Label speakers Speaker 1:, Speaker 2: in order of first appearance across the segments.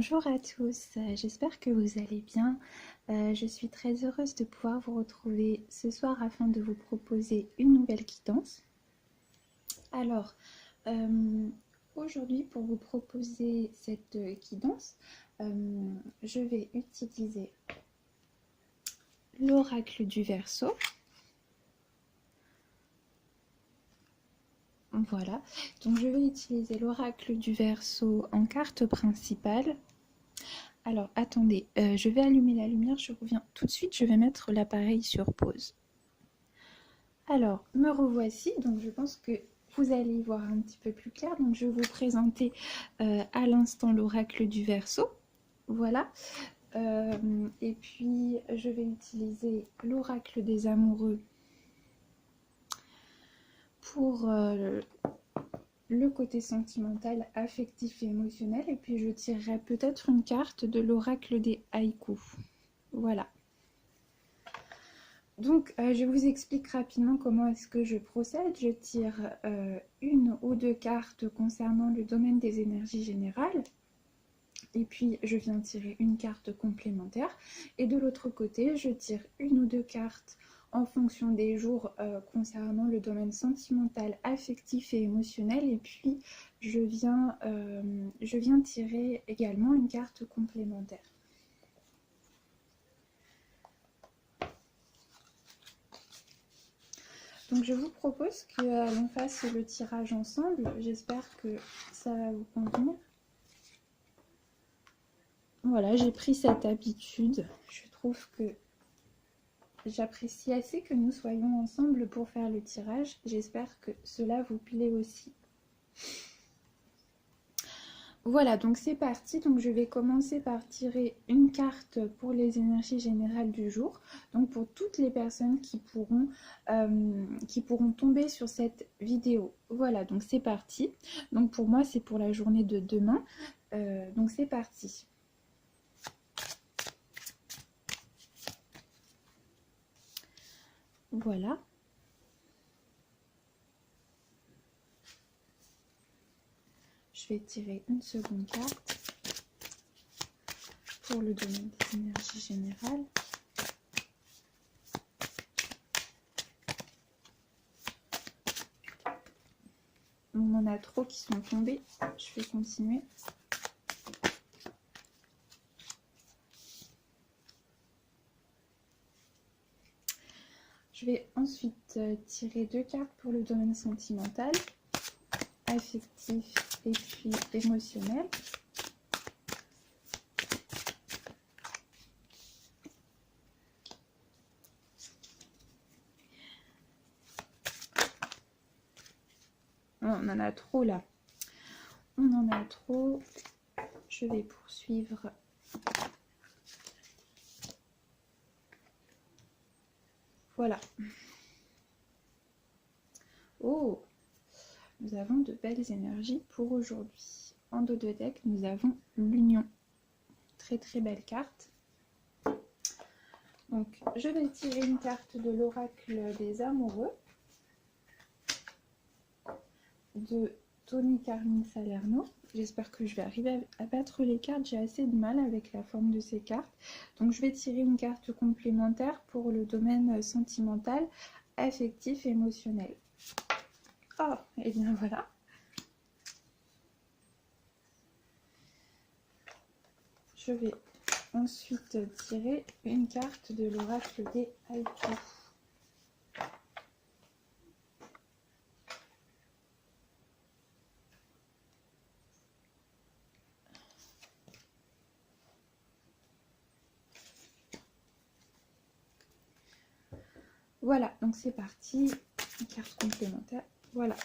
Speaker 1: Bonjour à tous, j'espère que vous allez bien. Je suis très heureuse de pouvoir vous retrouver ce soir afin de vous proposer une nouvelle guidance. Alors, aujourd'hui pour vous proposer cette guidance, je vais utiliser l'oracle du Verseau. Voilà, donc je vais utiliser l'oracle du Verseau en carte principale. Alors attendez, je vais allumer la lumière, je reviens tout de suite, je vais mettre l'appareil sur pause. Alors, me revoici, donc je pense que vous allez y voir un petit peu plus clair. Donc je vais vous présenter à l'instant l'oracle du Verseau. Voilà. Et puis je vais utiliser l'oracle des amoureux pour le côté sentimental, affectif et émotionnel. Et puis je tirerai peut-être une carte de l'oracle des haïkus. Voilà. Donc, je vous explique rapidement comment est-ce que je procède. Je tire une ou deux cartes concernant le domaine des énergies générales. Et puis, je viens tirer une carte complémentaire. Et de l'autre côté, je tire une ou deux cartes en fonction des jours concernant le domaine sentimental, affectif et émotionnel. Et puis, je viens tirer également une carte complémentaire. Donc je vous propose que l'on fasse le tirage ensemble. J'espère que ça va vous convenir. Voilà, j'ai pris cette habitude. Je trouve que j'apprécie assez que nous soyons ensemble pour faire le tirage. J'espère que cela vous plaît aussi. Voilà, donc c'est parti. Donc je vais commencer par tirer une carte pour les énergies générales du jour. Donc pour toutes les personnes qui pourront tomber sur cette vidéo. Voilà, donc c'est parti. Donc pour moi, c'est pour la journée de demain. Donc c'est parti. Voilà. Je vais tirer une seconde carte pour le domaine des énergies générales. On en a trop qui sont tombés. Je vais continuer. Je vais ensuite tirer deux cartes pour le domaine sentimental, affectif et puis émotionnel. On en a trop là. On en a trop. Je vais poursuivre. Voilà. Oh, nous avons de belles énergies pour aujourd'hui. En dos de deck, nous avons l'union. Très très belle carte. Donc, je vais tirer une carte de l'oracle des amoureux de Tony Carmine Salerno. J'espère que je vais arriver à battre les cartes. J'ai assez de mal avec la forme de ces cartes. Donc, je vais tirer une carte complémentaire pour le domaine sentimental, affectif et émotionnel. Oh, et bien voilà. Je vais ensuite tirer une carte de l'oracle des haïkus. Voilà, donc c'est parti. Une carte complémentaire. Voilà.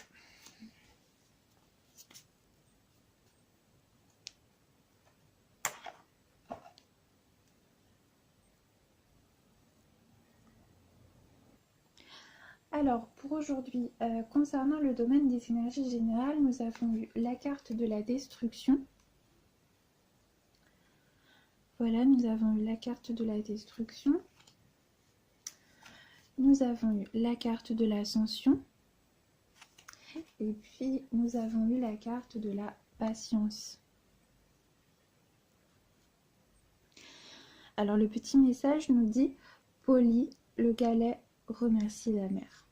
Speaker 1: Alors, pour aujourd'hui, concernant le domaine des énergies générales, nous avons eu la carte de la destruction. Voilà, nous avons eu la carte de la destruction. Nous avons eu la carte de l'ascension. Et puis, nous avons eu la carte de la patience. Alors le petit message nous dit: Polly, le galet remercie la mer.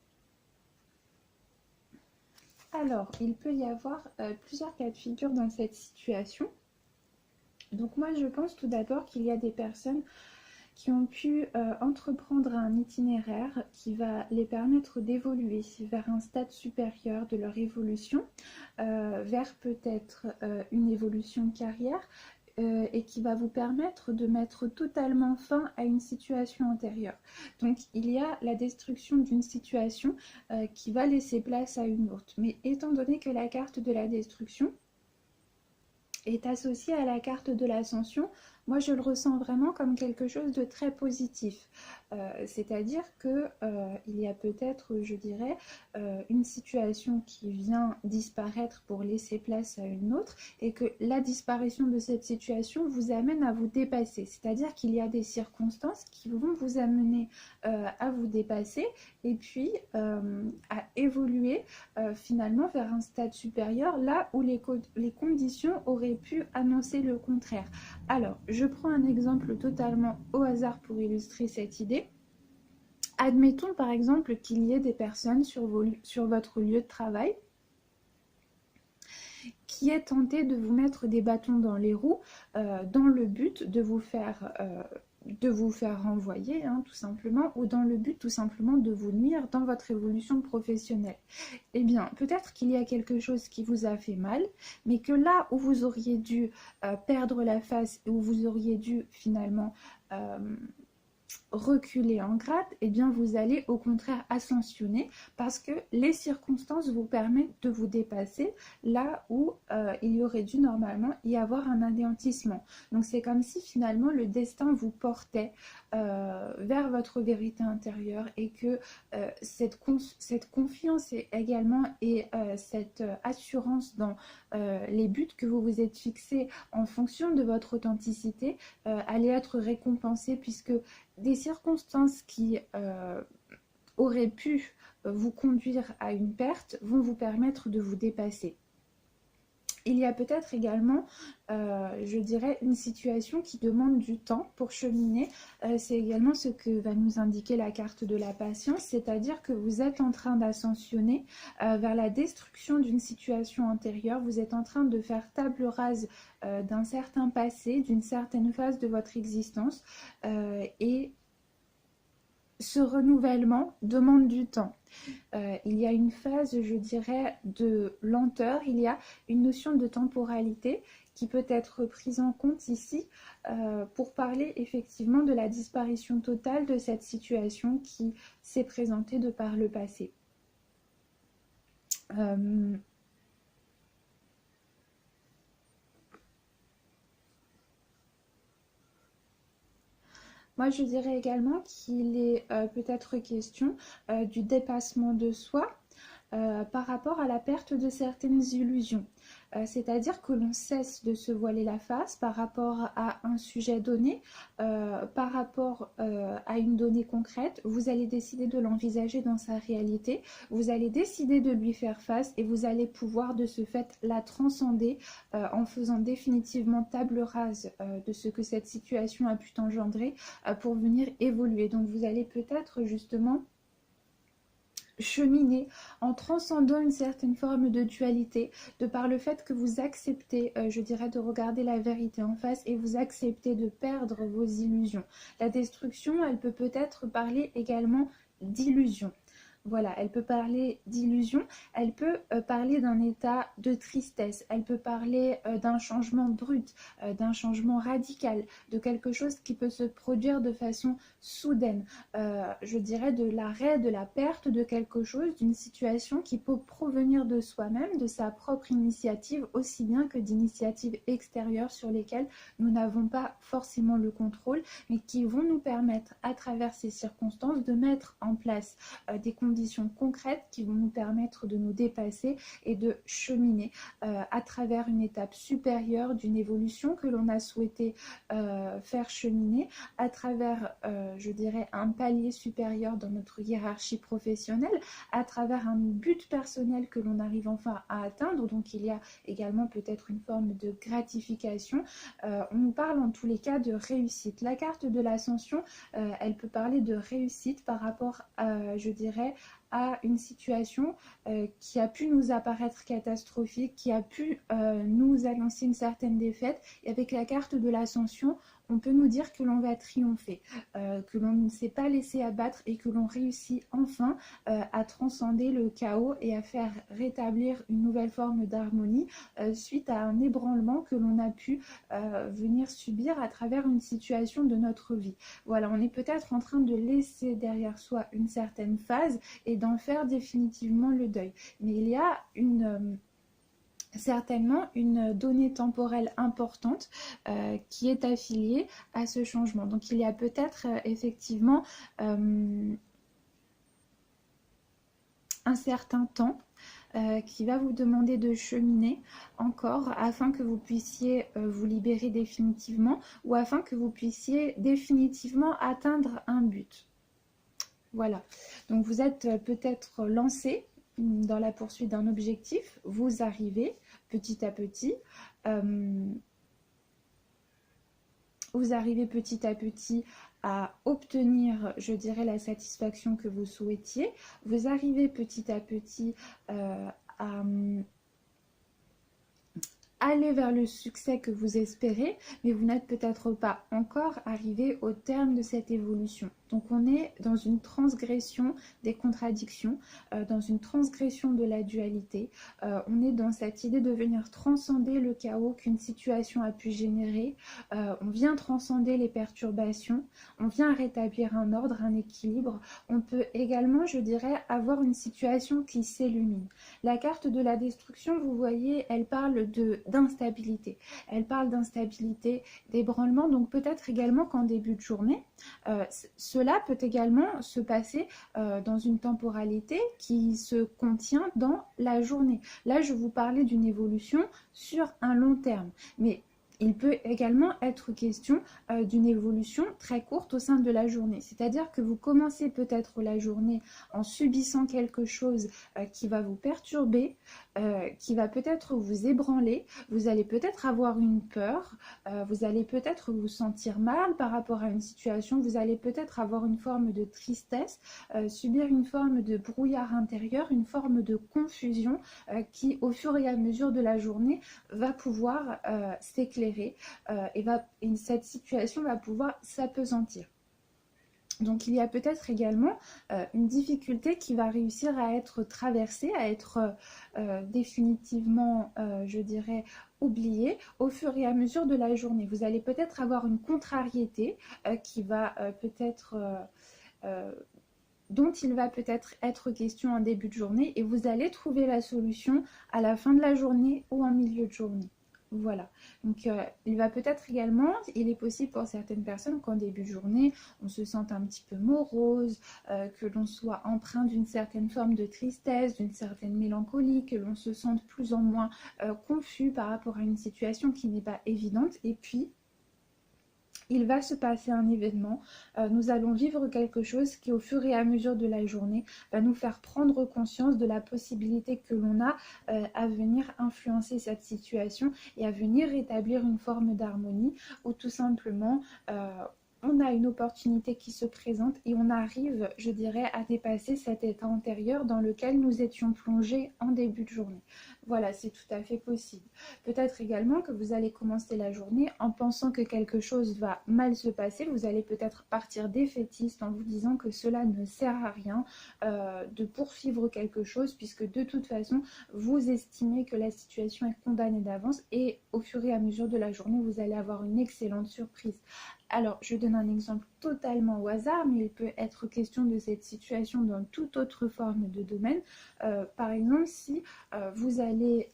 Speaker 1: Alors, il peut y avoir plusieurs cas de figure dans cette situation. Donc moi, je pense tout d'abord qu'il y a des personnes qui ont pu entreprendre un itinéraire qui va les permettre d'évoluer vers un stade supérieur de leur évolution, vers peut-être une évolution de carrière, et qui va vous permettre de mettre totalement fin à une situation antérieure. Donc il y a la destruction d'une situation qui va laisser place à une autre. Mais étant donné que la carte de la destruction est associée à la carte de l'ascension, moi je le ressens vraiment comme quelque chose de très positif. C'est-à-dire que il y a peut-être, je dirais, une situation qui vient disparaître pour laisser place à une autre, et que la disparition de cette situation vous amène à vous dépasser. C'est-à-dire qu'il y a des circonstances qui vont vous amener à vous dépasser, et puis à évoluer finalement vers un stade supérieur, là où les conditions auraient pu annoncer le contraire. Alors, je prends un exemple totalement au hasard pour illustrer cette idée. Admettons par exemple qu'il y ait des personnes sur votre lieu de travail qui aient tenté de vous mettre des bâtons dans les roues dans le but de vous faire renvoyer, hein, tout simplement, ou dans le but tout simplement de vous nuire dans votre évolution professionnelle. Eh bien, peut-être qu'il y a quelque chose qui vous a fait mal, mais que là où vous auriez dû perdre la face, où vous auriez dû finalement reculer en grade, eh bien vous allez au contraire ascensionner, parce que les circonstances vous permettent de vous dépasser là où il y aurait dû normalement y avoir un anéantissement. Donc c'est comme si finalement le destin vous portait vers votre vérité intérieure, et que cette confiance également, et cette assurance dans les buts que vous vous êtes fixés en fonction de votre authenticité allait être récompensée, puisque des circonstances qui auraient pu vous conduire à une perte vont vous permettre de vous dépasser. Il y a peut-être également, je dirais, une situation qui demande du temps pour cheminer. C'est également ce que va nous indiquer la carte de la patience, c'est-à-dire que vous êtes en train d'ascensionner vers la destruction d'une situation antérieure. Vous êtes en train de faire table rase d'un certain passé, d'une certaine phase de votre existence, et ce renouvellement demande du temps. Il y a une phase, je dirais, de lenteur, il y a une notion de temporalité qui peut être prise en compte ici pour parler effectivement de la disparition totale de cette situation qui s'est présentée de par le passé. Moi, je dirais également qu'il est peut-être question du dépassement de soi par rapport à la perte de certaines illusions. C'est-à-dire que l'on cesse de se voiler la face par rapport à un sujet donné, par rapport à une donnée concrète. Vous allez décider de l'envisager dans sa réalité, vous allez décider de lui faire face, et vous allez pouvoir de ce fait la transcender en faisant définitivement table rase de ce que cette situation a pu engendrer pour venir évoluer. Donc vous allez peut-être justement cheminer en transcendant une certaine forme de dualité, de par le fait que vous acceptez, je dirais, de regarder la vérité en face, et vous acceptez de perdre vos illusions. La destruction, elle peut peut-être parler également d'illusion. Voilà, elle peut parler d'illusion, elle peut parler d'un état de tristesse, elle peut parler d'un changement brut, d'un changement radical, de quelque chose qui peut se produire de façon soudaine. Je dirais de l'arrêt, de la perte de quelque chose, d'une situation qui peut provenir de soi-même, de sa propre initiative, aussi bien que d'initiatives extérieures sur lesquelles nous n'avons pas forcément le contrôle, mais qui vont nous permettre, à travers ces circonstances, de mettre en place des conditions conditions concrètes qui vont nous permettre de nous dépasser et de cheminer à travers une étape supérieure d'une évolution que l'on a souhaité faire cheminer, à travers, je dirais, un palier supérieur dans notre hiérarchie professionnelle, à travers un but personnel que l'on arrive enfin à atteindre. Donc il y a également peut-être une forme de gratification. On nous parle en tous les cas de réussite. La carte de l'ascension, elle peut parler de réussite par rapport à, je dirais, à une situation qui a pu nous apparaître catastrophique, qui a pu nous annoncer une certaine défaite. Et avec la carte de l'ascension, on peut nous dire que l'on va triompher, que l'on ne s'est pas laissé abattre et que l'on réussit enfin à transcender le chaos et à faire rétablir une nouvelle forme d'harmonie suite à un ébranlement que l'on a pu venir subir à travers une situation de notre vie. Voilà, on est peut-être en train de laisser derrière soi une certaine phase et d'en faire définitivement le deuil. Mais il y a certainement une donnée temporelle importante qui est affiliée à ce changement. Donc il y a peut-être effectivement un certain temps qui va vous demander de cheminer encore afin que vous puissiez vous libérer définitivement ou afin que vous puissiez définitivement atteindre un but. Voilà, donc vous êtes peut-être lancé dans la poursuite d'un objectif, vous arrivez petit à petit, à obtenir, je dirais, la satisfaction que vous souhaitiez, vous arrivez petit à petit à aller vers le succès que vous espérez, mais vous n'êtes peut-être pas encore arrivé au terme de cette évolution. Donc on est dans une transgression des contradictions, dans une transgression de la dualité. On est dans cette idée de venir transcender le chaos qu'une situation a pu générer. On vient transcender les perturbations, on vient rétablir un ordre, un équilibre. On peut également, je dirais, avoir une situation qui s'illumine. La carte de la destruction, vous voyez, elle parle d'instabilité. Elle parle d'instabilité, d'ébranlement, donc peut-être également qu'en début de journée, cela peut également se passer dans une temporalité qui se contient dans la journée. Là, je vous parlais d'une évolution sur un long terme, mais il peut également être question d'une évolution très courte au sein de la journée. C'est-à-dire que vous commencez peut-être la journée en subissant quelque chose qui va vous perturber, qui va peut-être vous ébranler. Vous allez peut-être avoir une peur, vous allez peut-être vous sentir mal par rapport à une situation, vous allez peut-être avoir une forme de tristesse, subir une forme de brouillard intérieur, une forme de confusion qui, au fur et à mesure de la journée, va pouvoir s'éclairer et cette situation va pouvoir s'appesantir. Donc il y a peut-être également une difficulté qui va réussir à être traversée, à être définitivement, je dirais, oubliée au fur et à mesure de la journée. Vous allez peut-être avoir une contrariété qui va peut-être... dont il va peut-être être question en début de journée et vous allez trouver la solution à la fin de la journée ou en milieu de journée. Voilà, donc il va peut-être également, il est possible pour certaines personnes qu'en début de journée, on se sente un petit peu morose, que l'on soit empreint d'une certaine forme de tristesse, d'une certaine mélancolie, que l'on se sente plus ou moins confus par rapport à une situation qui n'est pas évidente. Et puis, il va se passer un événement, nous allons vivre quelque chose qui au fur et à mesure de la journée va nous faire prendre conscience de la possibilité que l'on a à venir influencer cette situation et à venir rétablir une forme d'harmonie ou tout simplement on a une opportunité qui se présente et on arrive, je dirais, à dépasser cet état antérieur dans lequel nous étions plongés en début de journée. Voilà, c'est tout à fait possible. Peut-être également que vous allez commencer la journée en pensant que quelque chose va mal se passer. Vous allez peut-être partir défaitiste en vous disant que cela ne sert à rien de poursuivre quelque chose puisque de toute façon, vous estimez que la situation est condamnée d'avance et au fur et à mesure de la journée, vous allez avoir une excellente surprise. Alors, je donne un exemple totalement au hasard, mais il peut être question de cette situation dans toute autre forme de domaine. Par exemple, si vous allez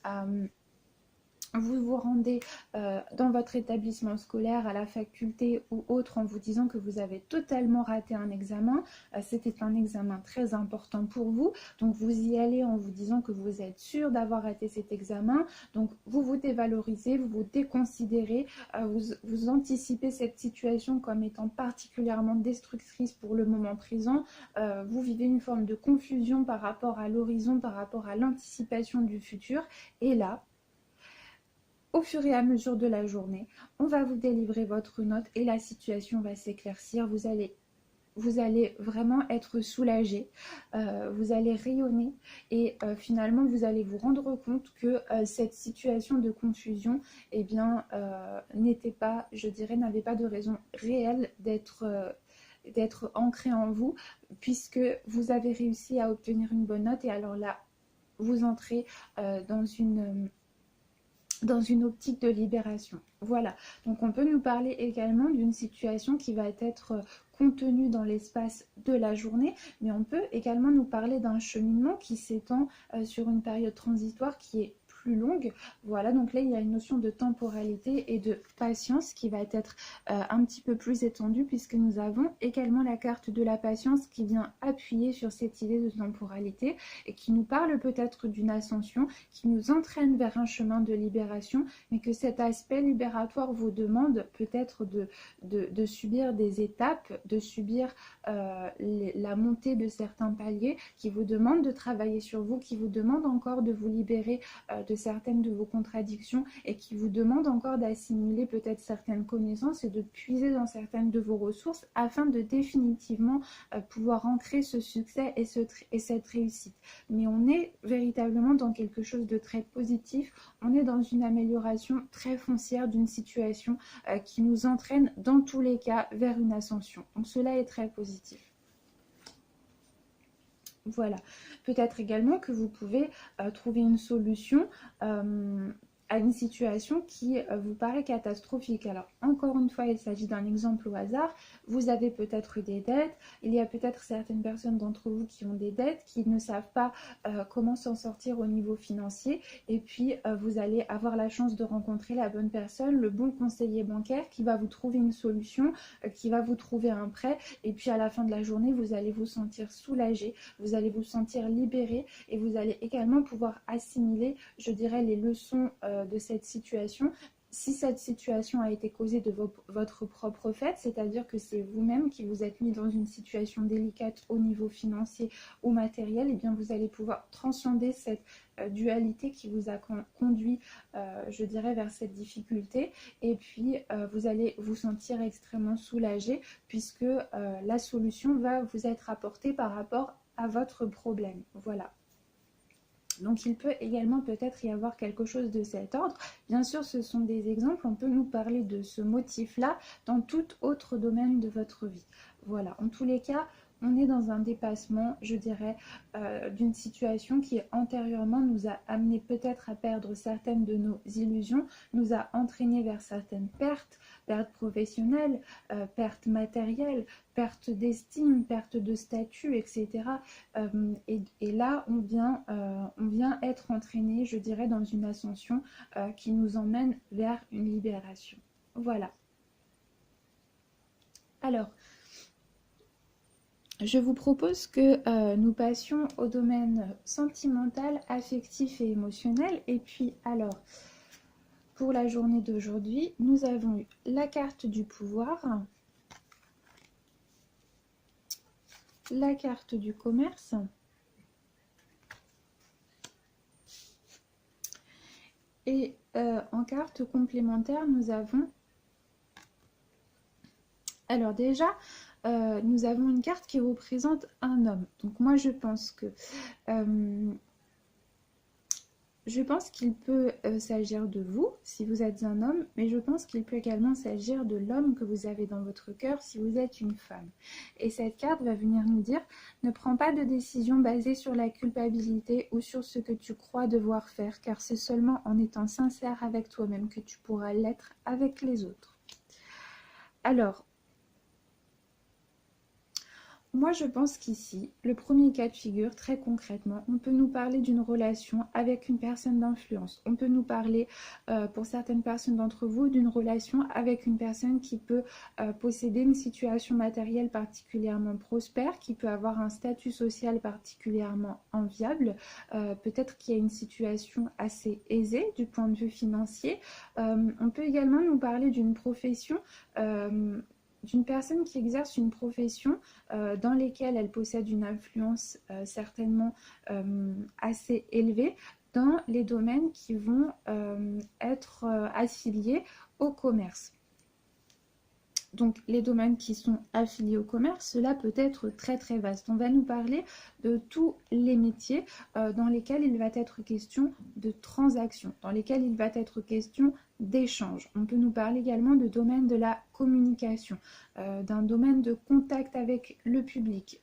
Speaker 1: vous vous rendez dans votre établissement scolaire, à la faculté ou autre, en vous disant que vous avez totalement raté un examen. C'était un examen très important pour vous, donc vous y allez en vous disant que vous êtes sûr d'avoir raté cet examen. Donc vous vous dévalorisez, vous vous déconsidérez, vous anticipez cette situation comme étant particulièrement destructrice pour le moment présent. Vous vivez une forme de confusion par rapport à l'horizon, par rapport à l'anticipation du futur. Et là, au fur et à mesure de la journée, on va vous délivrer votre note et la situation va s'éclaircir. Vous allez vraiment être soulagé, vous allez rayonner et finalement vous allez vous rendre compte que cette situation de confusion, eh bien, n'était pas, je dirais, n'avait pas de raison réelle d'être ancrée en vous, puisque vous avez réussi à obtenir une bonne note. Et alors là, vous entrez dans une optique de libération. Voilà, donc on peut nous parler également d'une situation qui va être contenue dans l'espace de la journée, mais on peut également nous parler d'un cheminement qui s'étend sur une période transitoire qui est plus longue. Voilà, donc là il y a une notion de temporalité et de patience qui va être un petit peu plus étendue, puisque nous avons également la carte de la patience qui vient appuyer sur cette idée de temporalité et qui nous parle peut-être d'une ascension, qui nous entraîne vers un chemin de libération, mais que cet aspect libératoire vous demande peut-être de subir des étapes, de subir la montée de certains paliers, qui vous demandent de travailler sur vous, qui vous demandent encore de vous libérer de certaines de vos contradictions et qui vous demandent encore d'assimiler peut-être certaines connaissances et de puiser dans certaines de vos ressources afin de définitivement pouvoir ancrer ce succès et cette réussite. Mais on est véritablement dans quelque chose de très positif, on est dans une amélioration très foncière d'une situation qui nous entraîne dans tous les cas vers une ascension. Donc cela est très positif. Voilà, peut-être également que vous pouvez trouver une solution à une situation qui vous paraît catastrophique. Alors, encore une fois, il s'agit d'un exemple au hasard. Vous avez peut-être des dettes. Il y a peut-être certaines personnes d'entre vous qui ont des dettes, qui ne savent pas comment s'en sortir au niveau financier. Et puis, vous allez avoir la chance de rencontrer la bonne personne, le bon conseiller bancaire qui va vous trouver une solution, qui va vous trouver un prêt. Et puis, à la fin de la journée, vous allez vous sentir soulagé, vous allez vous sentir libéré et vous allez également pouvoir assimiler, je dirais, les leçons de cette situation. Si cette situation a été causée de votre propre fait, c'est-à-dire que c'est vous-même qui vous êtes mis dans une situation délicate au niveau financier ou matériel, et bien vous allez pouvoir transcender cette dualité qui vous a conduit, je dirais, vers cette difficulté. Et puis, vous allez vous sentir extrêmement soulagé puisque la solution va vous être apportée par rapport à votre problème. Voilà. Donc il peut également peut-être y avoir quelque chose de cet ordre. Bien sûr, ce sont des exemples, on peut nous parler de ce motif-là dans tout autre domaine de votre vie. Voilà, en tous les cas, on est dans un dépassement, je dirais, d'une situation qui antérieurement nous a amené peut-être à perdre certaines de nos illusions, nous a entraîné vers certaines pertes professionnelles, pertes matérielles, perte d'estime, perte de statut, etc. Et là, on vient être entraîné, je dirais, dans une ascension qui nous emmène vers une libération. Voilà. Alors, je vous propose que nous passions au domaine sentimental, affectif et émotionnel. Et puis, alors, pour la journée d'aujourd'hui, nous avons eu la carte du pouvoir, la carte du commerce, et en carte complémentaire, nous avons... Alors déjà, nous avons une carte qui représente un homme. Donc moi, je pense qu'il peut s'agir de vous, si vous êtes un homme, mais je pense qu'il peut également s'agir de l'homme que vous avez dans votre cœur, si vous êtes une femme. Et cette carte va venir nous dire, ne prends pas de décision basée sur la culpabilité ou sur ce que tu crois devoir faire, car c'est seulement en étant sincère avec toi-même que tu pourras l'être avec les autres. Alors, Moi, je pense qu'ici, le premier cas de figure, très concrètement, on peut nous parler d'une relation avec une personne d'influence. On peut nous parler, pour certaines personnes d'entre vous, d'une relation avec une personne qui peut posséder une situation matérielle particulièrement prospère, qui peut avoir un statut social particulièrement enviable. Peut-être qu'il y a une situation assez aisée du point de vue financier. On peut également nous parler d'une profession. D'une personne qui exerce une profession dans lesquelles elle possède une influence certainement assez élevée dans les domaines qui vont être affiliés au commerce. Donc les domaines qui sont affiliés au commerce, cela peut être très très vaste. On va nous parler de tous les métiers dans lesquels il va être question de transactions, dans lesquels il va être question d'échanges. On peut nous parler également de domaine de la communication, d'un domaine de contact avec le public,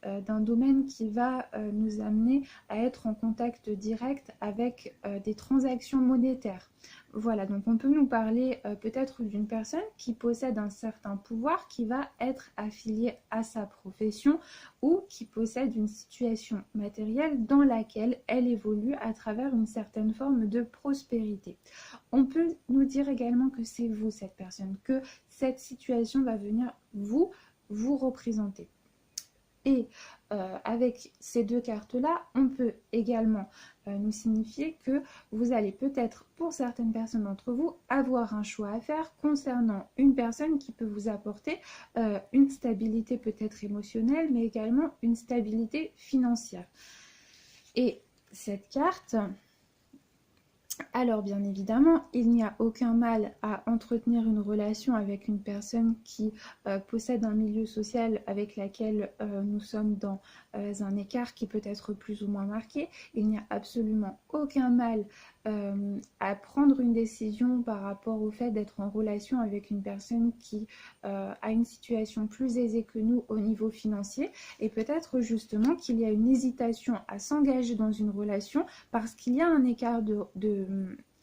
Speaker 1: d'un domaine qui va nous amener à être en contact direct avec des transactions monétaires. Voilà, donc on peut nous parler peut-être d'une personne qui possède un certain pouvoir, qui va être affiliée à sa profession ou qui possède une situation matérielle dans laquelle elle évolue à travers une certaine forme de prospérité. On peut nous dire également que c'est vous, cette personne, que cette situation va venir vous représenter. Et avec ces deux cartes-là, on peut également nous signifier que vous allez peut-être, pour certaines personnes d'entre vous, avoir un choix à faire concernant une personne qui peut vous apporter une stabilité peut-être émotionnelle, mais également une stabilité financière. Et cette carte... Alors bien évidemment, il n'y a aucun mal à entretenir une relation avec une personne qui possède un milieu social avec laquelle nous sommes dans un écart qui peut être plus ou moins marqué. Il n'y a absolument aucun mal à prendre une décision par rapport au fait d'être en relation avec une personne qui a une situation plus aisée que nous au niveau financier, et peut-être justement qu'il y a une hésitation à s'engager dans une relation parce qu'il y a un écart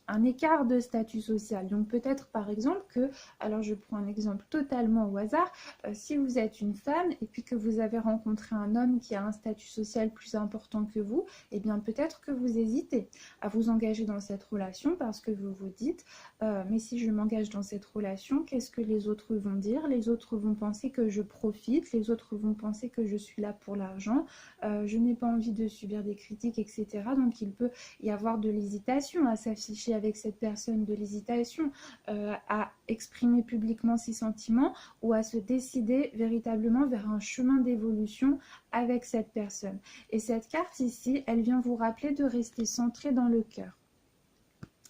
Speaker 1: un écart de statut social. Donc peut-être par exemple que, alors je prends un exemple totalement au hasard, si vous êtes une femme et puis que vous avez rencontré un homme qui a un statut social plus important que vous, eh bien peut-être que vous hésitez à vous engager dans cette relation parce que vous vous dites mais si je m'engage dans cette relation, qu'est-ce que les autres vont dire? Les autres vont penser que je profite, les autres vont penser que je suis là pour l'argent, je n'ai pas envie de subir des critiques, etc. Donc il peut y avoir de l'hésitation à s'afficher avec cette personne, de l'hésitation à exprimer publiquement ses sentiments ou à se décider véritablement vers un chemin d'évolution avec cette personne. Et cette carte ici, elle vient vous rappeler de rester centré dans le cœur.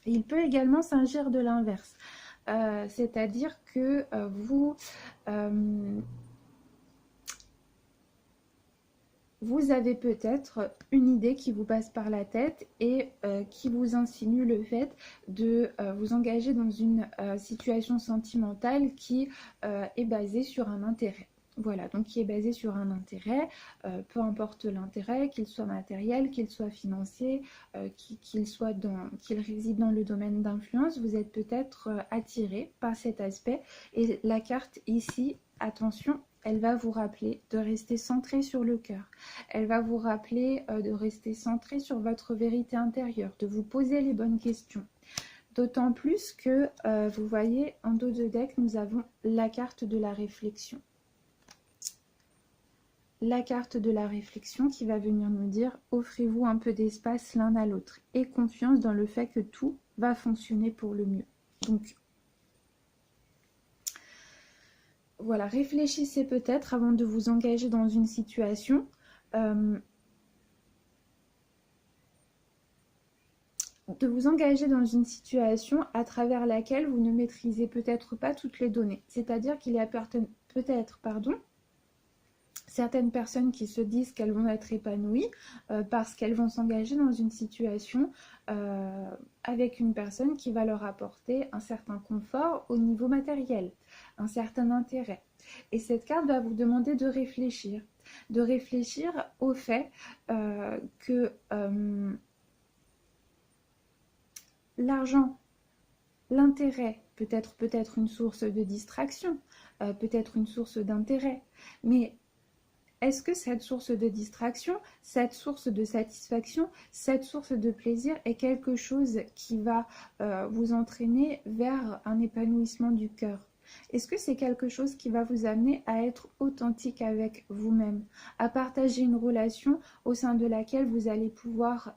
Speaker 1: Il peut également s'agir de l'inverse, c'est-à-dire que vous avez peut-être une idée qui vous passe par la tête et qui vous insinue le fait de vous engager dans une situation sentimentale qui est basée sur un intérêt. Voilà, donc qui est basé sur un intérêt, peu importe l'intérêt, qu'il soit matériel, qu'il soit financier, qu'il réside dans le domaine d'influence, vous êtes peut-être attiré par cet aspect. Et la carte ici, attention, elle va vous rappeler de rester centré sur le cœur. Elle va vous rappeler de rester centré sur votre vérité intérieure, de vous poser les bonnes questions. D'autant plus que, vous voyez, en dos de deck, nous avons la carte de la réflexion. La carte de la réflexion qui va venir nous dire « Offrez-vous un peu d'espace l'un à l'autre et confiance dans le fait que tout va fonctionner pour le mieux. » Donc, voilà, réfléchissez peut-être avant de vous engager dans une situation. De vous engager dans une situation à travers laquelle vous ne maîtrisez peut-être pas toutes les données. C'est-à-dire qu'il y a peut-être, certaines personnes qui se disent qu'elles vont être épanouies parce qu'elles vont s'engager dans une situation avec une personne qui va leur apporter un certain confort au niveau matériel, un certain intérêt. Et cette carte va vous demander de réfléchir au fait que l'argent, l'intérêt peut être une source de distraction, peut être une source d'intérêt, mais Est-ce que cette source de distraction, cette source de satisfaction, cette source de plaisir est quelque chose qui va vous entraîner vers un épanouissement du cœur? Est-ce que c'est quelque chose qui va vous amener à être authentique avec vous-même, à partager une relation au sein de laquelle vous allez pouvoir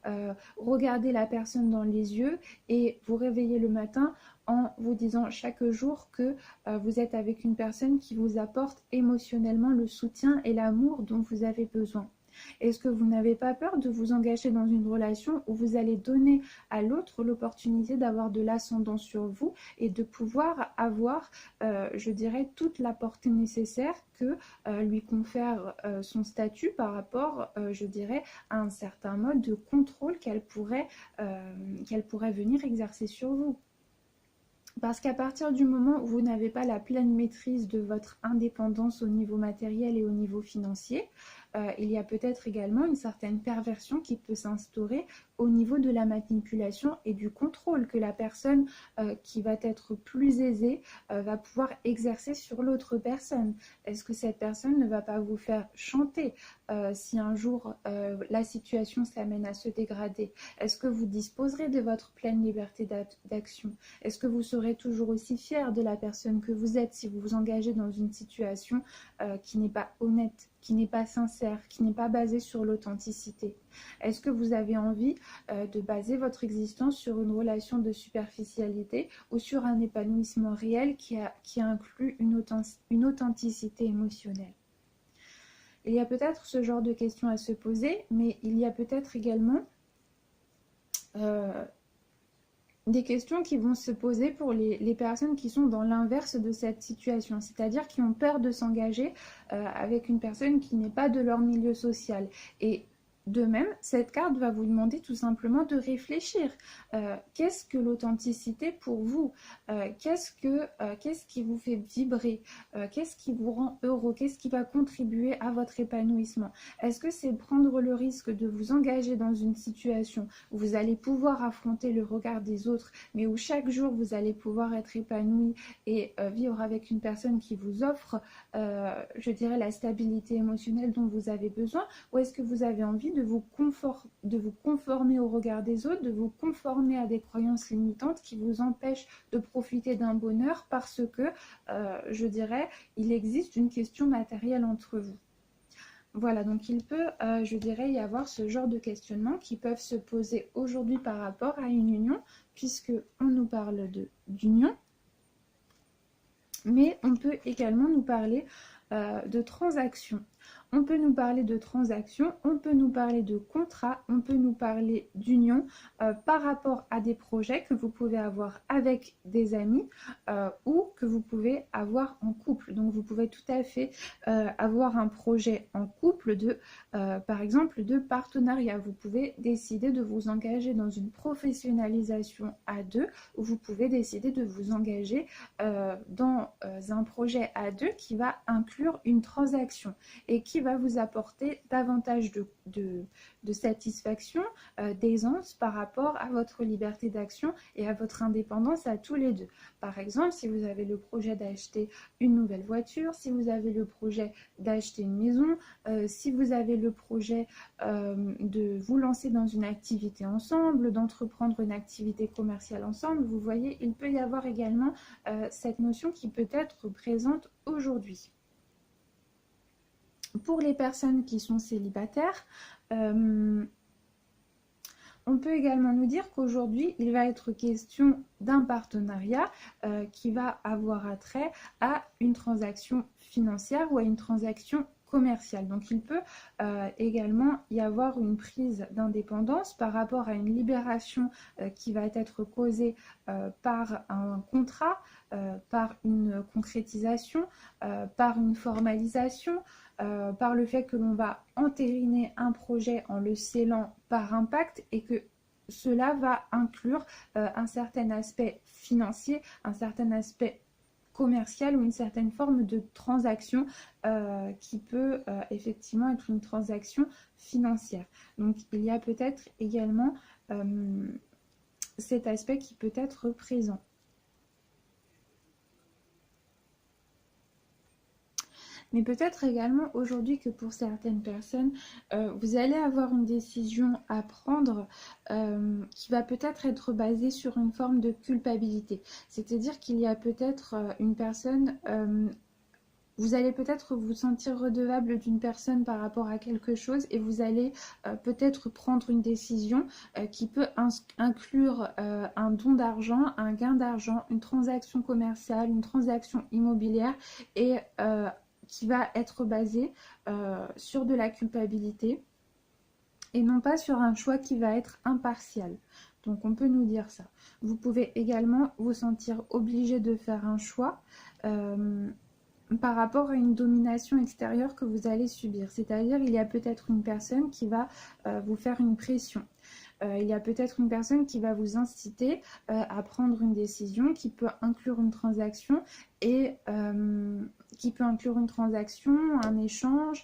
Speaker 1: regarder la personne dans les yeux et vous réveiller le matin en vous disant chaque jour que vous êtes avec une personne qui vous apporte émotionnellement le soutien et l'amour dont vous avez besoin? Est-ce que vous n'avez pas peur de vous engager dans une relation où vous allez donner à l'autre l'opportunité d'avoir de l'ascendant sur vous et de pouvoir avoir, je dirais, toute la portée nécessaire que lui confère son statut par rapport, je dirais, à un certain mode de contrôle qu'elle pourrait venir exercer sur vous? Parce qu'à partir du moment où vous n'avez pas la pleine maîtrise de votre indépendance au niveau matériel et au niveau financier, il y a peut-être également une certaine perversion qui peut s'instaurer au niveau de la manipulation et du contrôle que la personne qui va être plus aisée va pouvoir exercer sur l'autre personne. Est-ce que cette personne ne va pas vous faire chanter si un jour la situation s'amène à se dégrader? Est-ce que vous disposerez de votre pleine liberté d'action? Est-ce que vous serez toujours aussi fier de la personne que vous êtes si vous vous engagez dans une situation qui n'est pas honnête, qui n'est pas sincère, qui n'est pas basée sur l'authenticité? Est-ce que vous avez envie de baser votre existence sur une relation de superficialité ou sur un épanouissement réel qui inclut une authenticité émotionnelle? Il y a peut-être ce genre de questions à se poser, mais il y a peut-être également des questions qui vont se poser pour les personnes qui sont dans l'inverse de cette situation, c'est-à-dire qui ont peur de s'engager avec une personne qui n'est pas de leur milieu social. Et de même, cette carte va vous demander tout simplement de réfléchir. Qu'est-ce que l'authenticité pour vous? Qu'est-ce qui vous fait vibrer? Qu'est-ce qui vous rend heureux? Qu'est-ce qui va contribuer à votre épanouissement? Est-ce que c'est prendre le risque de vous engager dans une situation où vous allez pouvoir affronter le regard des autres, mais où chaque jour vous allez pouvoir être épanoui et vivre avec une personne qui vous offre, je dirais, la stabilité émotionnelle dont vous avez besoin? Ou est-ce que vous avez envie de vous conformer au regard des autres, de vous conformer à des croyances limitantes qui vous empêchent de profiter d'un bonheur parce que, je dirais, il existe une question matérielle entre vous? Voilà, donc il peut, je dirais, y avoir ce genre de questionnements qui peuvent se poser aujourd'hui par rapport à une union, puisque on nous parle d'union, mais on peut également nous parler de transactions. On peut nous parler de transactions, on peut nous parler de contrats, on peut nous parler d'union par rapport à des projets que vous pouvez avoir avec des amis ou que vous pouvez avoir en couple. Donc vous pouvez tout à fait avoir un projet en couple par exemple, de partenariat. Vous pouvez décider de vous engager dans une professionnalisation à deux, ou vous pouvez décider de vous engager dans un projet à deux qui va inclure une transaction et qui va vous apporter davantage de satisfaction, d'aisance par rapport à votre liberté d'action et à votre indépendance à tous les deux. Par exemple, si vous avez le projet d'acheter une nouvelle voiture, si vous avez le projet d'acheter une maison, si vous avez le projet de vous lancer dans une activité ensemble, d'entreprendre une activité commerciale ensemble, vous voyez, il peut y avoir également cette notion qui peut être présente aujourd'hui. Pour les personnes qui sont célibataires, on peut également nous dire qu'aujourd'hui, il va être question d'un partenariat qui va avoir attrait à une transaction financière ou à une transaction commerciale. Donc il peut également y avoir une prise d'indépendance par rapport à une libération qui va être causée par un contrat, par une concrétisation, par une formalisation, par le fait que l'on va entériner un projet en le scellant par un pacte et que cela va inclure un certain aspect financier, un certain aspect commercial ou une certaine forme de transaction qui peut effectivement être une transaction financière. Donc il y a peut-être également cet aspect qui peut être présent. Mais peut-être également aujourd'hui que pour certaines personnes, vous allez avoir une décision à prendre qui va peut-être être basée sur une forme de culpabilité. C'est-à-dire qu'il y a peut-être une personne vous allez peut-être vous sentir redevable d'une personne par rapport à quelque chose et vous allez peut-être prendre une décision qui peut inclure un don d'argent, un gain d'argent, une transaction commerciale, une transaction immobilière et qui va être basée sur de la culpabilité et non pas sur un choix qui va être impartial. Donc on peut nous dire ça. Vous pouvez également vous sentir obligé de faire un choix par rapport à une domination extérieure que vous allez subir. C'est-à-dire, il y a peut-être une personne qui va vous faire une pression. Il y a peut-être une personne qui va vous inciter à prendre une décision qui peut inclure une transaction et qui peut inclure une transaction, un échange,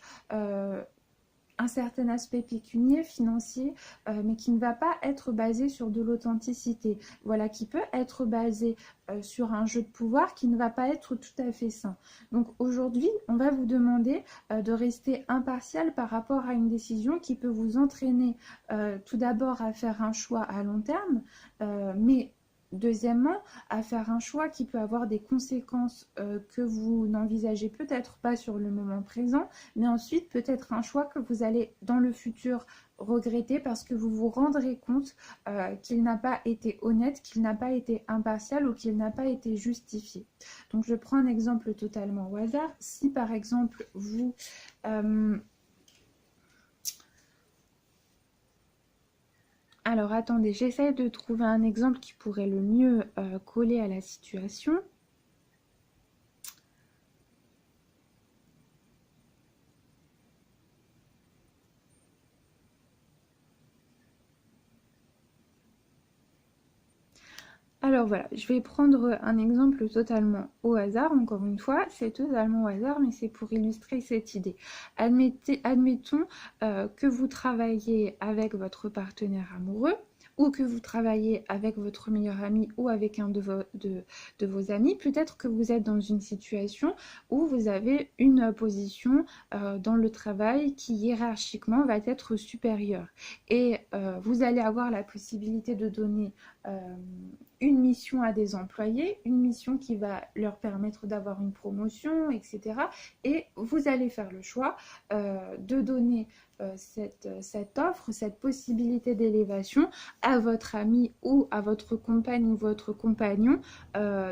Speaker 1: un certain aspect pécunier, financier, mais qui ne va pas être basé sur de l'authenticité. Voilà, qui peut être basé sur un jeu de pouvoir qui ne va pas être tout à fait sain. Donc aujourd'hui, on va vous demander de rester impartial par rapport à une décision qui peut vous entraîner tout d'abord à faire un choix à long terme, mais deuxièmement, à faire un choix qui peut avoir des conséquences que vous n'envisagez peut-être pas sur le moment présent, mais ensuite peut-être un choix que vous allez dans le futur regretter parce que vous vous rendrez compte qu'il n'a pas été honnête, qu'il n'a pas été impartial ou qu'il n'a pas été justifié. Donc je prends un exemple totalement au hasard. Si par exemple vous... Alors attendez, j'essaie de trouver un exemple qui pourrait le mieux coller à la situation. Alors voilà, je vais prendre un exemple totalement au hasard, encore une fois, c'est totalement au hasard, mais c'est pour illustrer cette idée. Admettons que vous travaillez avec votre partenaire amoureux, ou que vous travaillez avec votre meilleur ami ou avec un de vos amis, peut-être que vous êtes dans une situation où vous avez une position dans le travail qui hiérarchiquement va être supérieure. Et vous allez avoir la possibilité de donner une mission à des employés, une mission qui va leur permettre d'avoir une promotion, etc. Et vous allez faire le choix de donner cette offre, cette possibilité d'élévation à votre ami ou à votre compagne ou votre compagnon,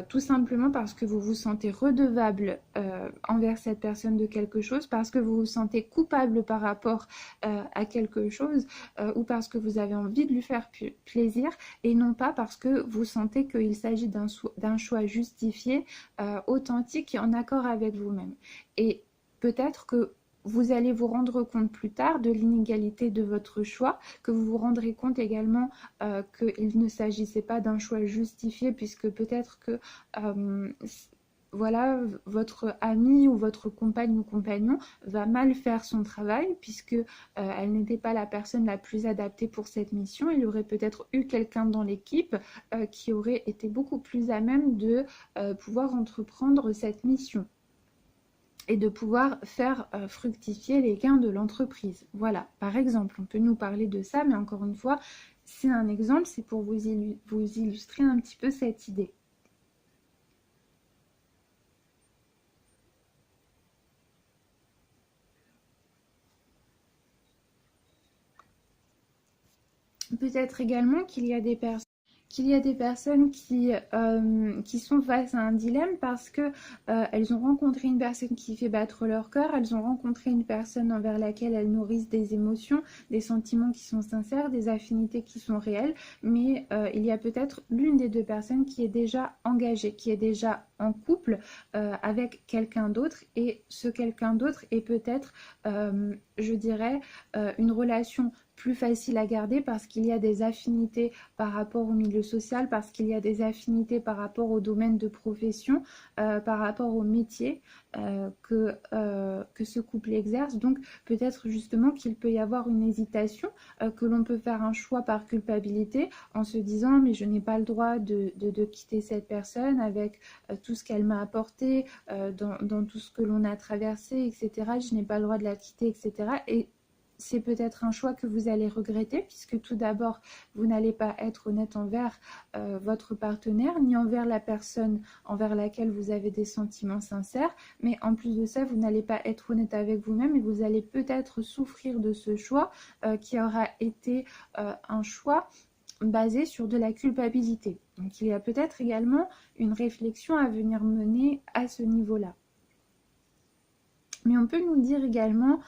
Speaker 1: tout simplement parce que vous vous sentez redevable envers cette personne de quelque chose, parce que vous vous sentez coupable par rapport à quelque chose, ou parce que vous avez envie de lui faire plaisir, et non pas parce que vous sentez qu'il s'agit d'un choix justifié, authentique et en accord avec vous-même. Et peut-être que vous allez vous rendre compte plus tard de l'inégalité de votre choix, que vous vous rendrez compte également qu'il ne s'agissait pas d'un choix justifié, puisque peut-être que voilà, votre ami ou votre compagne ou compagnon va mal faire son travail, puisque elle n'était pas la personne la plus adaptée pour cette mission. Il y aurait peut-être eu quelqu'un dans l'équipe qui aurait été beaucoup plus à même de pouvoir entreprendre cette mission et de pouvoir faire fructifier les gains de l'entreprise. Voilà, par exemple, on peut nous parler de ça, mais encore une fois, c'est un exemple, c'est pour vous illustrer un petit peu cette idée. Peut-être également qu'il y a des personnes qui sont face à un dilemme parce que elles ont rencontré une personne qui fait battre leur cœur, elles ont rencontré une personne envers laquelle elles nourrissent des émotions, des sentiments qui sont sincères, des affinités qui sont réelles, mais il y a peut-être l'une des deux personnes qui est déjà engagée, qui est déjà en couple avec quelqu'un d'autre, et ce quelqu'un d'autre est peut-être, je dirais, une relation plus facile à garder parce qu'il y a des affinités par rapport au milieu social, parce qu'il y a des affinités par rapport au domaine de profession, par rapport au métier, que ce couple exerce. Donc peut-être justement qu'il peut y avoir une hésitation, que l'on peut faire un choix par culpabilité en se disant mais je n'ai pas le droit de quitter cette personne avec tout ce qu'elle m'a apporté, dans tout ce que l'on a traversé, etc. Je n'ai pas le droit de la quitter, etc. Et c'est peut-être un choix que vous allez regretter, puisque tout d'abord, vous n'allez pas être honnête envers votre partenaire, ni envers la personne envers laquelle vous avez des sentiments sincères, mais en plus de ça, vous n'allez pas être honnête avec vous-même et vous allez peut-être souffrir de ce choix qui aura été un choix basé sur de la culpabilité. Donc il y a peut-être également une réflexion à venir mener à ce niveau-là. Mais on peut nous dire également...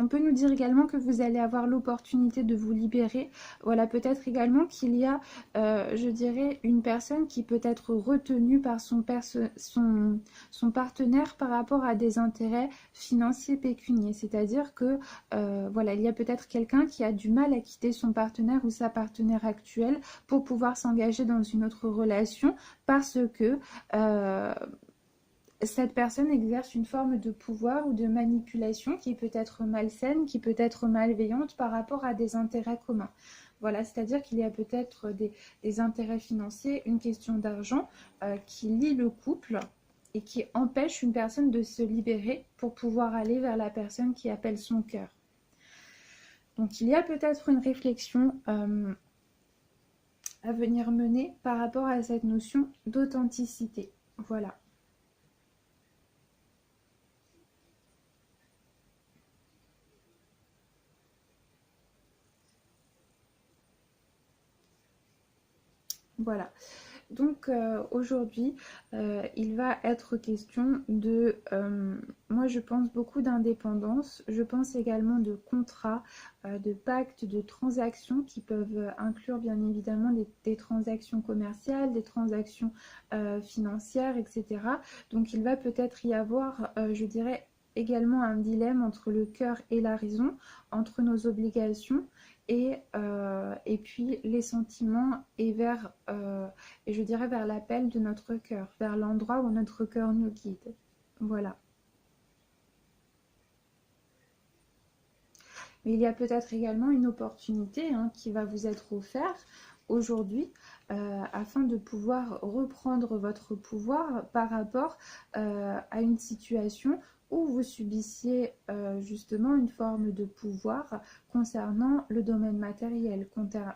Speaker 1: On peut nous dire également que vous allez avoir l'opportunité de vous libérer. Voilà, peut-être également qu'il y a, je dirais, une personne qui peut être retenue par son partenaire par rapport à des intérêts financiers pécuniaires. C'est-à-dire que, voilà, il y a peut-être quelqu'un qui a du mal à quitter son partenaire ou sa partenaire actuelle pour pouvoir s'engager dans une autre relation parce que... cette personne exerce une forme de pouvoir ou de manipulation qui peut être malsaine, qui peut être malveillante par rapport à des intérêts communs. Voilà, c'est-à-dire qu'il y a peut-être des intérêts financiers, une question d'argent qui lie le couple et qui empêche une personne de se libérer pour pouvoir aller vers la personne qui appelle son cœur. Donc il y a peut-être une réflexion à venir mener par rapport à cette notion d'authenticité. Voilà. Voilà. Donc aujourd'hui, il va être question de, moi je pense beaucoup d'indépendance, je pense également de contrats, de pactes, de transactions qui peuvent inclure bien évidemment des transactions commerciales, des transactions financières, etc. Donc il va peut-être y avoir, je dirais, également un dilemme entre le cœur et la raison, entre nos obligations et puis les sentiments et et je dirais vers l'appel de notre cœur, vers l'endroit où notre cœur nous guide. Voilà. Mais il y a peut-être également une opportunité qui va vous être offerte aujourd'hui afin de pouvoir reprendre votre pouvoir par rapport à une situation où vous subissiez justement une forme de pouvoir concernant le domaine matériel,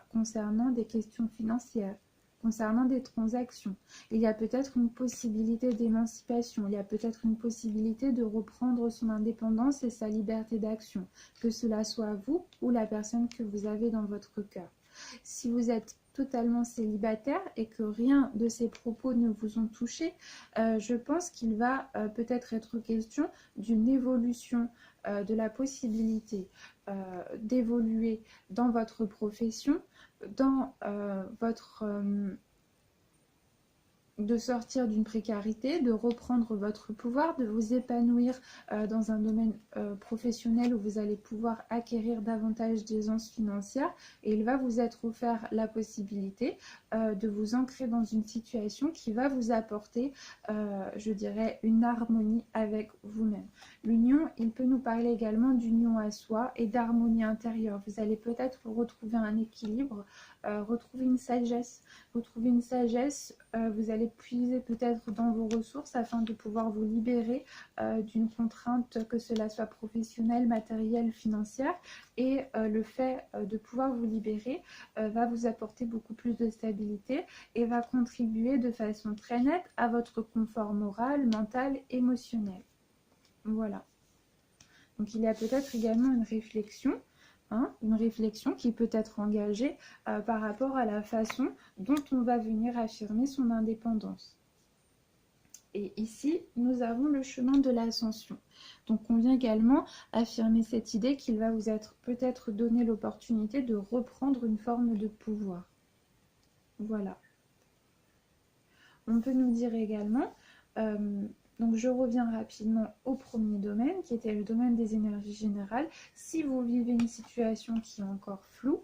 Speaker 1: concernant des questions financières, concernant des transactions. Il y a peut-être une possibilité d'émancipation, il y a peut-être une possibilité de reprendre son indépendance et sa liberté d'action, que cela soit vous ou la personne que vous avez dans votre cœur. Si vous êtes totalement célibataire et que rien de ces propos ne vous ont touché, je pense qu'il va peut-être être question d'une évolution, de la possibilité d'évoluer dans votre profession, dans de sortir d'une précarité, de reprendre votre pouvoir, de vous épanouir dans un domaine professionnel où vous allez pouvoir acquérir davantage d'aisance financière et il va vous être offert la possibilité de vous ancrer dans une situation qui va vous apporter, je dirais, une harmonie avec vous-même. L'union, il peut nous parler également d'union à soi et d'harmonie intérieure. Vous allez peut-être retrouver un équilibre, retrouver une sagesse. Vous allez puiser peut-être dans vos ressources afin de pouvoir vous libérer d'une contrainte, que cela soit professionnelle, matérielle, financière. Et le fait de pouvoir vous libérer va vous apporter beaucoup plus de stabilité et va contribuer de façon très nette à votre confort moral, mental, émotionnel. Voilà. Donc il y a peut-être également une réflexion qui peut être engagée par rapport à la façon dont on va venir affirmer son indépendance. Et ici, nous avons le chemin de l'ascension. Donc on vient également affirmer cette idée qu'il va vous être peut-être donné l'opportunité de reprendre une forme de pouvoir. Voilà. On peut nous dire également... donc je reviens rapidement au premier domaine qui était le domaine des énergies générales. Si vous vivez une situation qui est encore floue,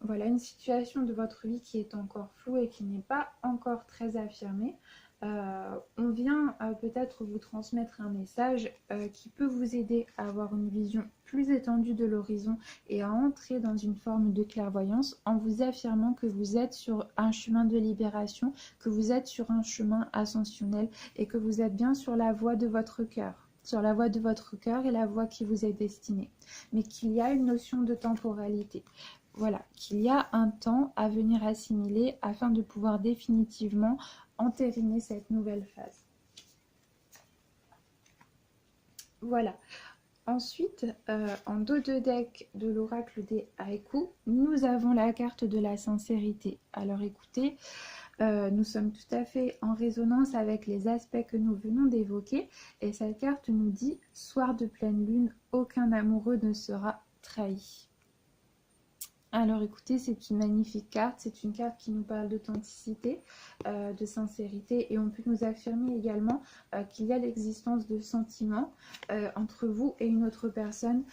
Speaker 1: voilà une situation de votre vie qui est encore floue et qui n'est pas encore très affirmée. On vient peut-être vous transmettre un message qui peut vous aider à avoir une vision plus étendue de l'horizon et à entrer dans une forme de clairvoyance en vous affirmant que vous êtes sur un chemin de libération, que vous êtes sur un chemin ascensionnel et que vous êtes bien sur la voie de votre cœur. Sur la voie de votre cœur et la voie qui vous est destinée. Mais qu'il y a une notion de temporalité. Voilà, qu'il y a un temps à venir assimiler afin de pouvoir définitivement entériner cette nouvelle phase. Voilà. Ensuite, en dos de deck de l'oracle des haïkus, nous avons la carte de la sincérité. Alors écoutez, nous sommes tout à fait en résonance avec les aspects que nous venons d'évoquer. Et cette carte nous dit, soir de pleine lune, aucun amoureux ne sera trahi. Alors écoutez, c'est une magnifique carte, c'est une carte qui nous parle d'authenticité, de sincérité et on peut nous affirmer également qu'il y a l'existence de sentiments entre vous et une autre personne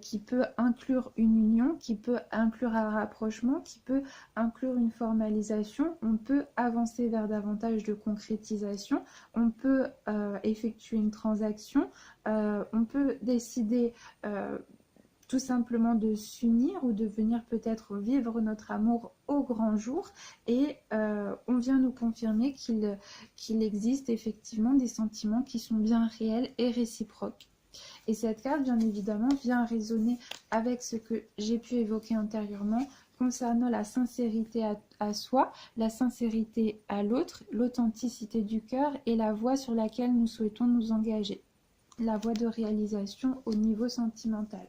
Speaker 1: qui peut inclure une union, qui peut inclure un rapprochement, qui peut inclure une formalisation. On peut avancer vers davantage de concrétisation, on peut effectuer une transaction, on peut décider tout simplement de s'unir ou de venir peut-être vivre notre amour au grand jour et on vient nous confirmer qu'il existe effectivement des sentiments qui sont bien réels et réciproques. Et cette carte, bien évidemment, vient résonner avec ce que j'ai pu évoquer antérieurement concernant la sincérité à soi, la sincérité à l'autre, l'authenticité du cœur et la voie sur laquelle nous souhaitons nous engager, la voie de réalisation au niveau sentimental.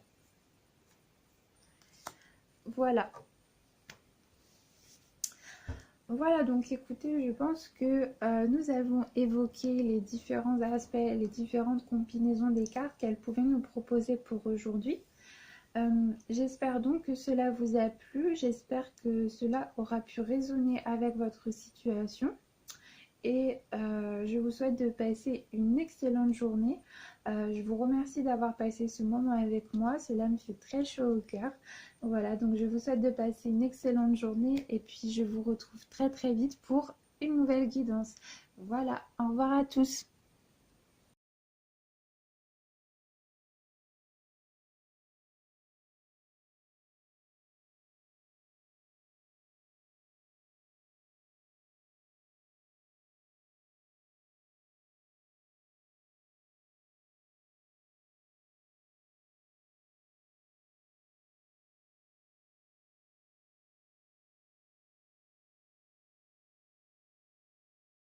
Speaker 1: Voilà. Voilà, donc écoutez, je pense que nous avons évoqué les différents aspects, les différentes combinaisons des cartes qu'elles pouvaient nous proposer pour aujourd'hui. J'espère donc que cela vous a plu, j'espère que cela aura pu résonner avec votre situation. Et je vous souhaite de passer une excellente journée. Je vous remercie d'avoir passé ce moment avec moi, cela me fait très chaud au cœur. Voilà, donc je vous souhaite de passer une excellente journée et puis je vous retrouve très très vite pour une nouvelle guidance. Voilà, au revoir à tous.